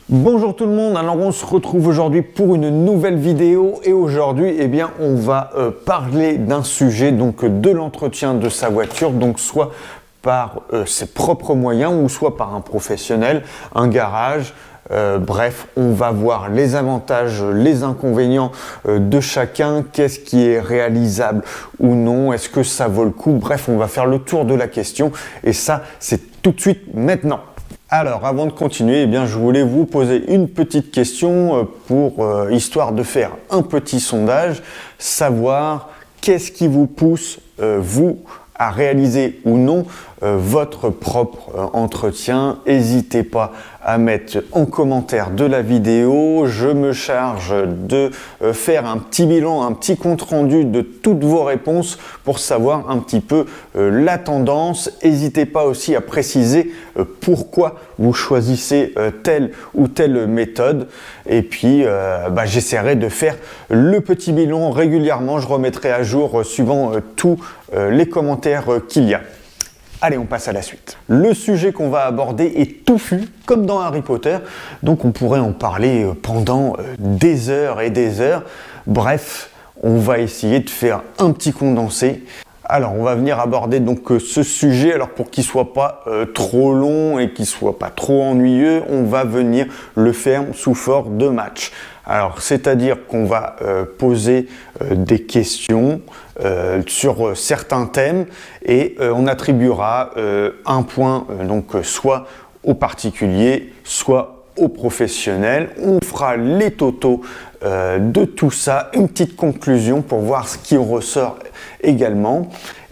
Bonjour tout le monde, alors on se retrouve aujourd'hui pour une nouvelle vidéo et aujourd'hui on va parler d'un sujet donc de l'entretien de sa voiture, donc soit par ses propres moyens ou soit par un professionnel, un garage. Bref, on va voir les avantages, les inconvénients de chacun, qu'est-ce qui est réalisable ou non, est-ce que ça vaut le coup. Bref, on va faire le tour de la question et ça c'est tout de suite maintenant. Alors, avant de continuer, je voulais vous poser une petite question histoire de faire un petit sondage, savoir qu'est-ce qui vous pousse, vous, à réaliser ou non votre propre entretien. N'hésitez pas à mettre en commentaire de la vidéo. Je me charge de faire un petit bilan, un petit compte rendu de toutes vos réponses pour savoir un petit peu la tendance. N'hésitez pas aussi à préciser pourquoi vous choisissez telle ou telle méthode. Et puis, j'essaierai de faire le petit bilan régulièrement. Je remettrai à jour suivant tous les commentaires qu'il y a. Allez, on passe à la suite. Le sujet qu'on va aborder est touffu, comme dans Harry Potter, donc on pourrait en parler pendant des heures et des heures. Bref, on va essayer de faire un petit condensé. Alors, on va venir aborder donc ce sujet, alors pour qu'il soit pas trop long et qu'il soit pas trop ennuyeux, on va venir le faire sous forme de match. Alors, c'est-à-dire qu'on va poser des questions sur certains thèmes et on attribuera un point soit au particulier, soit au professionnel. On fera les totaux de tout ça, une petite conclusion pour voir ce qui ressort également.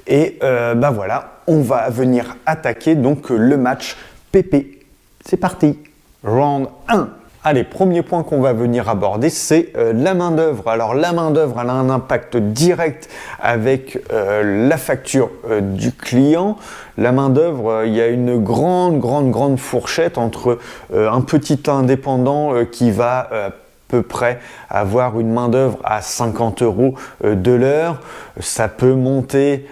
Et voilà, on va venir attaquer donc le match PP. C'est parti, round 1. Allez, premier point qu'on va venir aborder, c'est la main-d'œuvre. Alors, la main-d'œuvre, elle a un impact direct avec la facture du client. La main-d'œuvre, il y a une grande fourchette entre un petit indépendant qui va peu près avoir une main-d'œuvre à 50 € de l'heure. Ça peut monter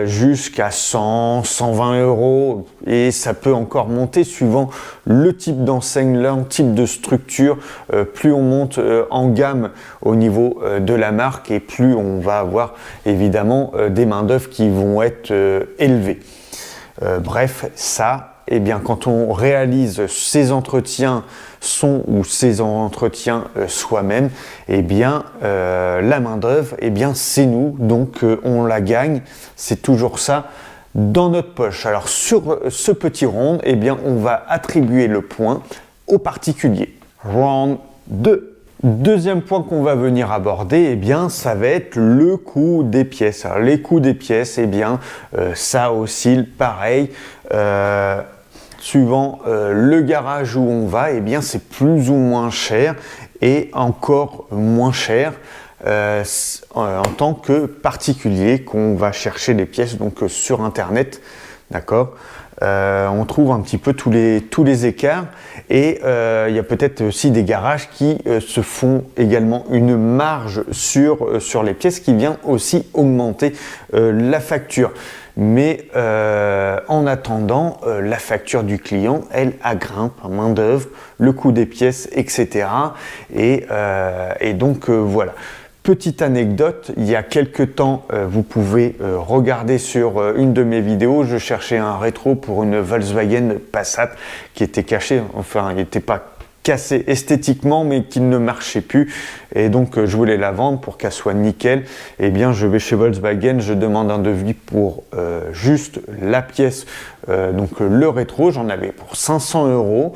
jusqu'à 100, 120 € et ça peut encore monter suivant le type d'enseigne, le type de structure. Plus on monte en gamme au niveau de la marque et plus on va avoir évidemment des main-d'œuvre qui vont être élevées. Bref, ça, quand on réalise ces entretiens soi-même, la main-d'œuvre, c'est nous, donc on la gagne. C'est toujours ça dans notre poche. Alors sur ce petit round, on va attribuer le point au particulier. Round 2. Deuxième point qu'on va venir aborder, ça va être le coût des pièces. Alors, les coûts des pièces, ça oscille pareil. Suivant le garage où on va, c'est plus ou moins cher et encore moins cher en tant que particulier qu'on va chercher les pièces donc sur internet, d'accord. On trouve un petit peu tous les écarts et il y a peut-être aussi des garages qui se font également une marge sur les pièces qui vient aussi augmenter la facture. Mais en attendant, la facture du client, elle grimpe, main d'œuvre, le coût des pièces, etc. Et donc voilà. Petite anecdote, il y a quelques temps, vous pouvez regarder sur une de mes vidéos, je cherchais un rétro pour une Volkswagen Passat qui était caché, enfin il n'était pas cassé esthétiquement mais qui ne marchait plus et donc je voulais la vendre pour qu'elle soit nickel. Je vais chez Volkswagen, je demande un devis pour juste la pièce, donc le rétro, j'en avais pour 500 €.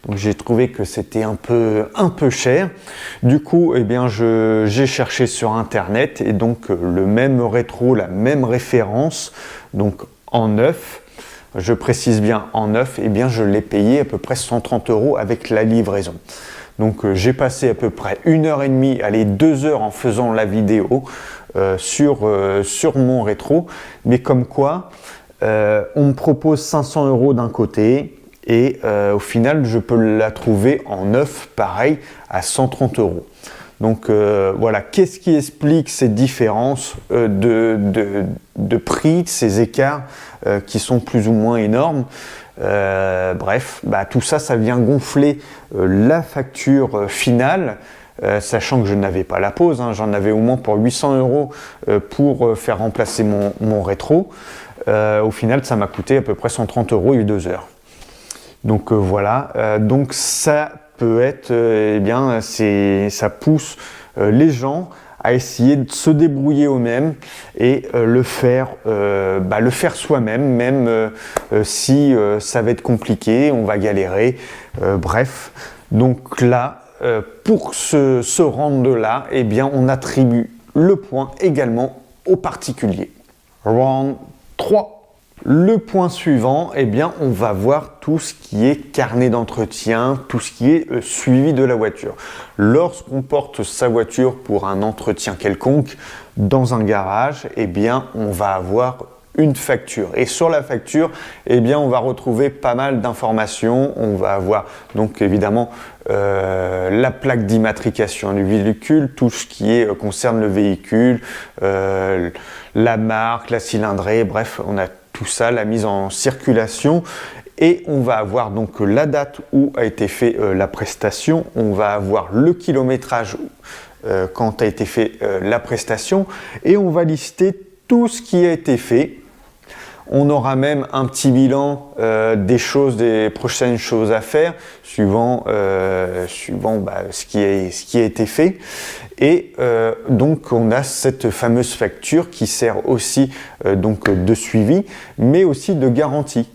Donc j'ai trouvé que c'était un peu cher. Du coup, j'ai cherché sur internet et donc le même rétro, la même référence, donc en neuf. Je précise bien en neuf, je l'ai payé à peu près 130 € avec la livraison. Donc j'ai passé à peu près 1h30, allez 2 heures en faisant la vidéo sur mon rétro. Mais comme quoi, on me propose 500 € d'un côté et au final je peux la trouver en neuf, pareil, à 130 €. Donc voilà, qu'est-ce qui explique ces différences de prix, ces écarts qui sont plus ou moins énormes? Bref, tout ça, ça vient gonfler la facture finale, sachant que je n'avais pas la pause, hein, j'en avais au moins pour 800 € pour faire remplacer mon rétro. Au final, ça m'a coûté à peu près 130 € et 2 heures. Donc voilà, donc ça peut être, ça pousse les gens à essayer de se débrouiller eux-mêmes et le faire soi-même, même si ça va être compliqué, on va galérer, bref. Donc là, pour ce round-là, on attribue le point également aux particuliers. Round 3. Le point suivant, on va voir tout ce qui est carnet d'entretien, tout ce qui est suivi de la voiture. Lorsqu'on porte sa voiture pour un entretien quelconque dans un garage, on va avoir une facture. Et sur la facture, on va retrouver pas mal d'informations. On va avoir donc évidemment la plaque d'immatriculation du véhicule, tout ce qui concerne le véhicule, la marque, la cylindrée, bref, on a tout ça, la mise en circulation, et on va avoir donc la date où a été fait la prestation, on va avoir le kilométrage quand a été fait la prestation, et on va lister tout ce qui a été fait. On aura même un petit bilan des prochaines choses à faire, suivant ce qui a été fait. Et donc on a cette fameuse facture qui sert aussi de suivi, mais aussi de garantie.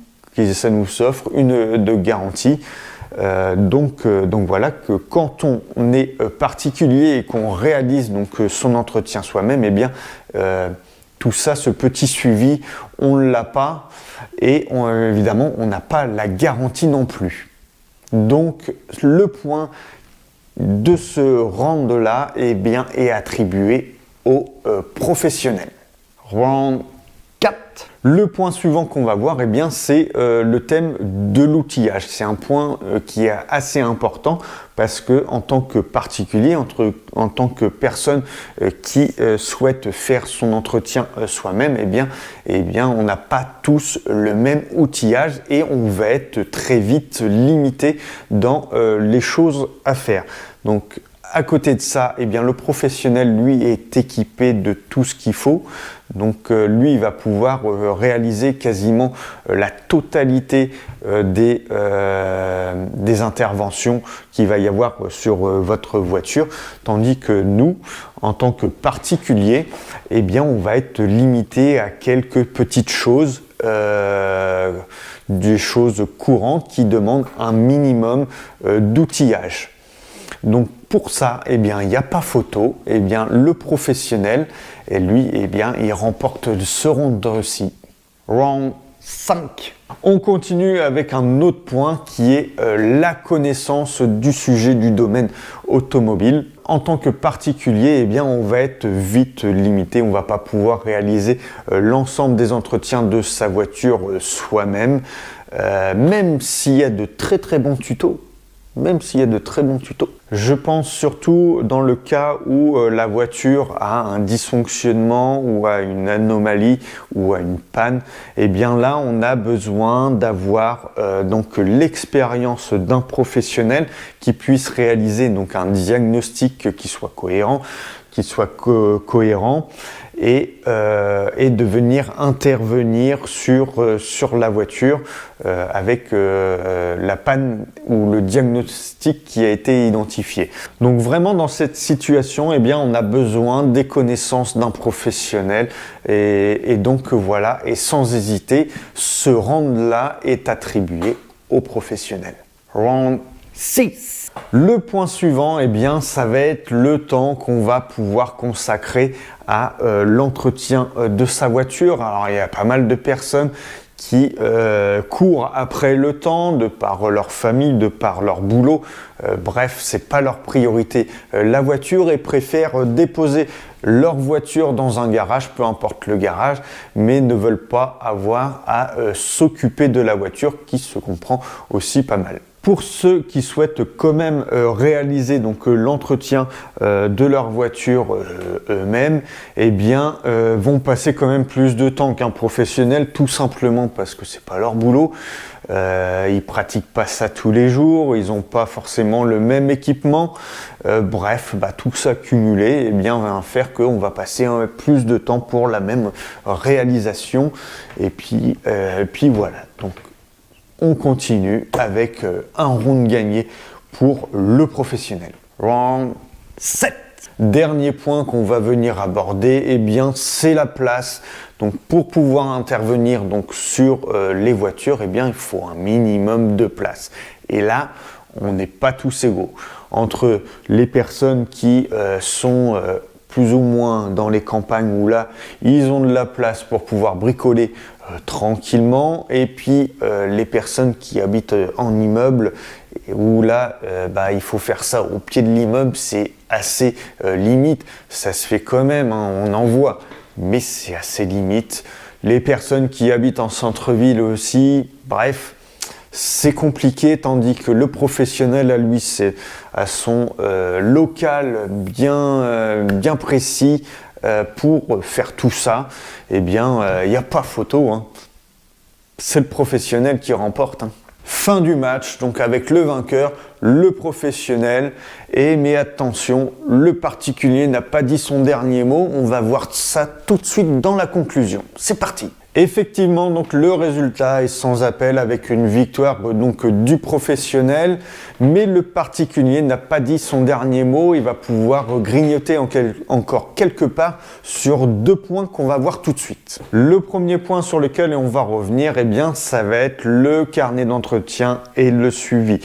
Ça nous offre de garantie. Donc voilà que quand on est particulier et qu'on réalise son entretien soi-même, tout ça, ce petit suivi, on ne l'a pas et évidemment on n'a pas la garantie non plus. Donc le point de ce round-là est attribué aux professionnels. Round 4. Le point suivant qu'on va voir, c'est le thème de l'outillage. C'est un point qui est assez important parce que en tant que particulier, en tant que personne qui souhaite faire son entretien soi-même, on n'a pas tous le même outillage et on va être très vite limité dans les choses à faire. Donc à côté de ça, le professionnel, lui, est équipé de tout ce qu'il faut. Donc lui, il va pouvoir réaliser quasiment la totalité des interventions qu'il va y avoir sur votre voiture. Tandis que nous, en tant que particulier, on va être limité à quelques petites choses, des choses courantes qui demandent un minimum d'outillage. Donc pour ça, il n'y a pas photo. Le professionnel, et lui, il remporte ce round-ci. Round 5. On continue avec un autre point qui est la connaissance du sujet du domaine automobile. En tant que particulier, on va être vite limité. On ne va pas pouvoir réaliser l'ensemble des entretiens de sa voiture soi-même, même s'il y a de très très bons tutos. Je pense surtout dans le cas où la voiture a un dysfonctionnement ou a une anomalie ou a une panne, là on a besoin d'avoir l'expérience d'un professionnel qui puisse réaliser un diagnostic qui soit cohérent, et de venir intervenir sur la voiture avec la panne ou le diagnostic qui a été identifié. Donc vraiment dans cette situation, on a besoin des connaissances d'un professionnel et donc voilà, et sans hésiter, ce round-là est attribué au professionnel. Round 6. Le point suivant, ça va être le temps qu'on va pouvoir consacrer à l'entretien de sa voiture. Alors il y a pas mal de personnes qui courent après le temps, de par leur famille, de par leur boulot. Bref, c'est pas leur priorité la voiture et préfèrent déposer leur voiture dans un garage, peu importe le garage, mais ne veulent pas avoir à s'occuper de la voiture qui se comprend aussi pas mal. Pour ceux qui souhaitent quand même réaliser donc l'entretien de leur voiture eux-mêmes, eh bien vont passer quand même plus de temps qu'un professionnel, tout simplement parce que c'est pas leur boulot. Ils pratiquent pas ça tous les jours, ils n'ont pas forcément le même équipement. Bref, tout ça cumulé, eh bien va faire qu'on va passer plus de temps pour la même réalisation. Et puis voilà. Donc on continue avec un round gagné pour le professionnel. Round 7. Dernier point qu'on va venir aborder, eh bien c'est la place. Donc pour pouvoir intervenir donc sur les voitures, eh bien il faut un minimum de place. Et là, on n'est pas tous égaux. Entre les personnes qui sont plus ou moins dans les campagnes où là, ils ont de la place pour pouvoir bricoler tranquillement, et puis les personnes qui habitent en immeuble où là il faut faire ça au pied de l'immeuble, c'est assez limite. Ça se fait quand même, hein, on en voit, mais c'est assez limite. Les personnes qui habitent en centre-ville aussi, bref, c'est compliqué, tandis que le professionnel à lui c'est à son local bien précis. Pour faire tout ça, eh bien, il n'y a pas photo, hein. C'est le professionnel qui remporte, hein. Fin du match, donc avec le vainqueur, le professionnel. Mais attention, le particulier n'a pas dit son dernier mot. On va voir ça tout de suite dans la conclusion. C'est parti. Effectivement, donc le résultat est sans appel avec une victoire donc du professionnel, mais le particulier n'a pas dit son dernier mot. Il va pouvoir grignoter encore quelque part sur 2 points qu'on va voir tout de suite. Le premier point sur lequel on va revenir, eh bien, ça va être le carnet d'entretien et le suivi.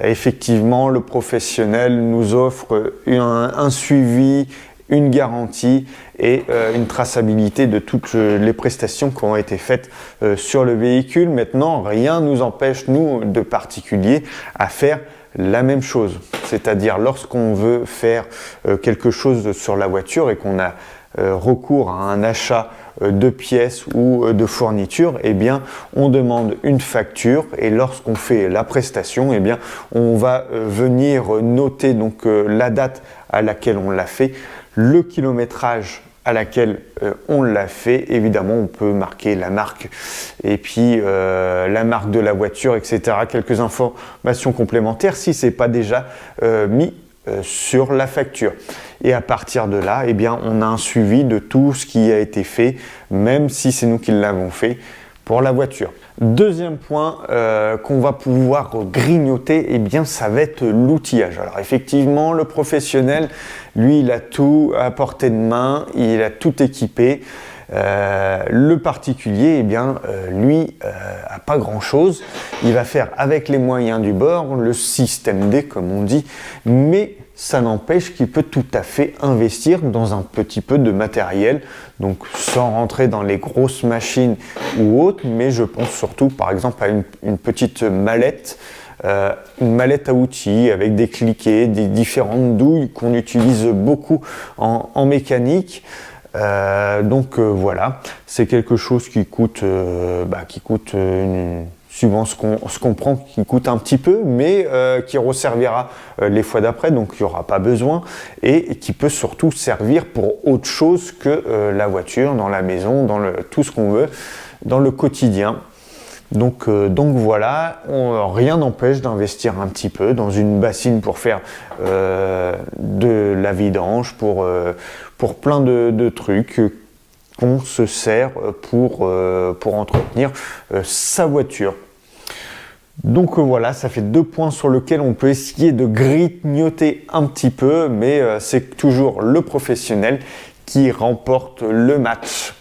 Effectivement, le professionnel nous offre un suivi, une garantie et une traçabilité de toutes les prestations qui ont été faites sur le véhicule. Maintenant, rien ne nous empêche, nous, de particuliers, à faire la même chose. C'est-à-dire, lorsqu'on veut faire quelque chose sur la voiture et qu'on a recours à un achat de pièces ou de fournitures, eh bien, on demande une facture, et lorsqu'on fait la prestation, eh bien, on va venir noter donc la date à laquelle on l'a fait, le kilométrage à laquelle on l'a fait. Évidemment, on peut marquer la marque et puis la marque de la voiture, etc. Quelques informations complémentaires si ce n'est pas déjà mis sur la facture. Et à partir de là, eh bien, on a un suivi de tout ce qui a été fait, même si c'est nous qui l'avons fait pour la voiture. Deuxième point qu'on va pouvoir grignoter, eh bien, ça va être l'outillage. Alors effectivement, le professionnel, lui, il a tout à portée de main, il a tout équipé. Le particulier, eh bien, lui, a pas grand-chose. Il va faire avec les moyens du bord, le système D comme on dit, mais ça n'empêche qu'il peut tout à fait investir dans un petit peu de matériel, donc sans rentrer dans les grosses machines ou autres, mais je pense surtout par exemple à une petite mallette, une mallette à outils avec des cliquets, des différentes douilles qu'on utilise beaucoup en mécanique. Donc voilà, c'est quelque chose qui coûte, suivant ce qu'on prend, qui coûte un petit peu, mais qui resservira les fois d'après, donc il n'y aura pas besoin, et qui peut surtout servir pour autre chose que la voiture, dans la maison, dans tout ce qu'on veut, dans le quotidien. Donc voilà, rien n'empêche d'investir un petit peu dans une bassine pour faire de la vidange, pour plein de trucs qu'on se sert pour entretenir sa voiture. Donc voilà, ça fait 2 points sur lesquels on peut essayer de grignoter un petit peu, mais c'est toujours le professionnel qui remporte le match.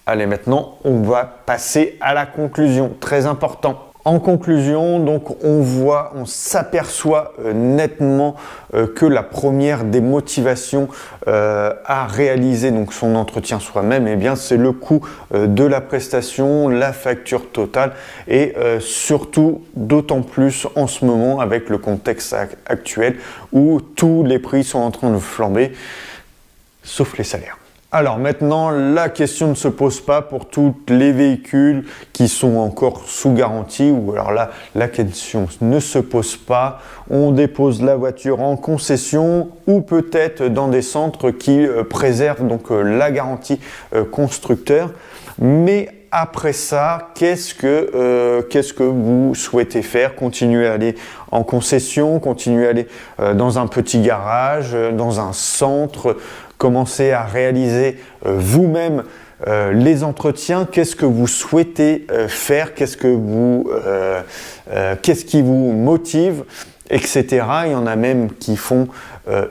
Allez, maintenant, on va passer à la conclusion, très important. En conclusion, donc, on s'aperçoit nettement que la première des motivations à réaliser donc son entretien soi-même, eh bien, c'est le coût de la prestation, la facture totale, et surtout d'autant plus en ce moment avec le contexte actuel où tous les prix sont en train de flamber, sauf les salaires. Alors maintenant, la question ne se pose pas pour tous les véhicules qui sont encore sous garantie, ou alors là, la question ne se pose pas. On dépose la voiture en concession ou peut-être dans des centres qui préservent donc la garantie constructeur. Mais après ça, qu'est-ce que vous souhaitez faire? Continuer à aller en concession, continuer à aller dans un petit garage, dans un centre, commencer à réaliser vous-même les entretiens? Qu'est-ce que vous souhaitez faire? Qu'est-ce qui vous motive, etc. Il y en a même qui font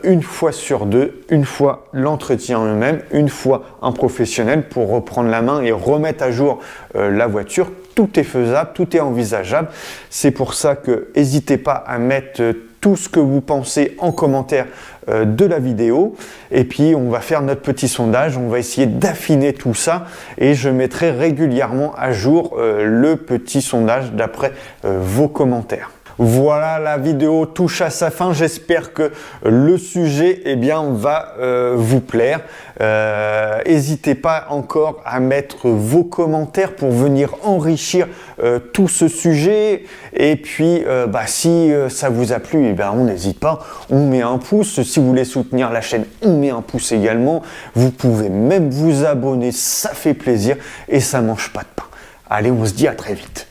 une fois sur deux, une fois l'entretien eux-mêmes, une fois un professionnel pour reprendre la main et remettre à jour la voiture. Tout est faisable, tout est envisageable. C'est pour ça que n'hésitez pas à mettre tout ce que vous pensez en commentaire de la vidéo. Et puis on va faire notre petit sondage, on va essayer d'affiner tout ça et je mettrai régulièrement à jour le petit sondage d'après vos commentaires. Voilà, la vidéo touche à sa fin. J'espère que le sujet va vous plaire. N'hésitez pas encore à mettre vos commentaires pour venir enrichir tout ce sujet. Et puis, si ça vous a plu, on n'hésite pas. On met un pouce. Si vous voulez soutenir la chaîne, on met un pouce également. Vous pouvez même vous abonner. Ça fait plaisir et ça mange pas de pain. Allez, on se dit à très vite.